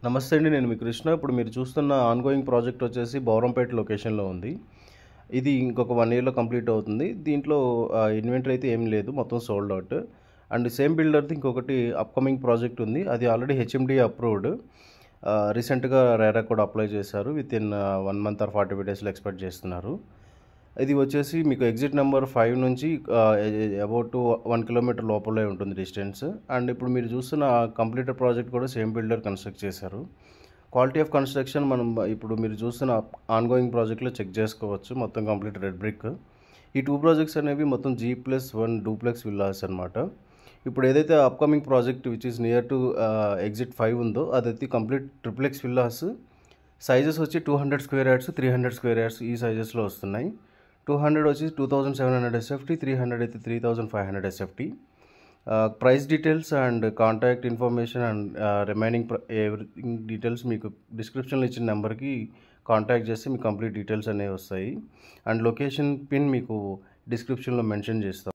నమస్తే అండి. నేను మీ కృష్ణ. ఇప్పుడు మీరు చూస్తున్న ఆన్‌గోయింగ్ ప్రాజెక్ట్ వచ్చేసి బౌరంపేట లొకేషన్‌లో ఉంది. ఇది ఇంకొక 1 ఇయర్‌లో కంప్లీట్ అవుతుంది. దీంట్లో ఇన్వెంటరీ అయితే ఏం లేదు. మొత్తం సోల్డ్ అవుట్. అండ్ సేమ్ బిల్డర్‌ది ఇంకొకటి అప్‌కమింగ్ ప్రాజెక్ట్ ఉంది. అది ఆల్రెడీ హెచ్ఎండీఏ అప్రూవ్డ్. రీసెంట్‌గా రెరా కూడా అప్లై చేశారు. వితిన్ 1 మంత్ ఆర్ 45 డేస్‌లో ఎక్స్‌పెక్ట్ చేస్తున్నారు. ఇది వచ్చేసి మీకు ఎగ్జిట్ నెంబర్ 5 నుంచి అబౌట్ 1 కిలోమీటర్ లోపలే ఉంటుంది డిస్టెన్స్. అండ్ ఇప్పుడు మీరు చూస్తున్న కంప్లీటెడ్ ప్రాజెక్ట్ కూడా సేమ్ బిల్డర్ కన్స్ట్రక్ట్ చేశారు. క్వాలిటీ ఆఫ్ కన్స్ట్రక్షన్ మనం ఇప్పుడు మీరు చూస్తున్న ఆన్‌గోయింగ్ ప్రాజెక్ట్‌లో చెక్ చేసుకోవచ్చు. మొత్తం కంప్లీట్ రెడ్ బ్రిక్. ఈ 2 ప్రాజెక్ట్స్ అనేవి మొత్తం G+1 డూప్లెక్స్ విల్లాస్ అనమాట. ఇప్పుడు ఏదైతే upcoming project which is near to exit 5 ఉందో అదైతే కంప్లీట్ ట్రిప్లెక్స్ విల్లాస్. సైజెస్ వచ్చి 200 స్క్వేర్ యార్డ్స్, 300 స్క్వేర్ యార్డ్స్ ఈ సైజెస్లో వస్తున్నాయి. 200 వచ్చి 2700 ఎస్ఎఫ్టీ, 300 అయితే 3500 SFT. Price details and contact information and remaining everything details మీకు డిస్క్రిప్షన్లో ఇచ్చిన నెంబర్కి కాంటాక్ట్ చేస్తే మీకు కంప్లీట్ డీటెయిల్స్ అనేవి వస్తాయి. అండ్ లొకేషన్ పిన్ మీకు డిస్క్రిప్షన్లో మెన్షన్ చేస్తాం.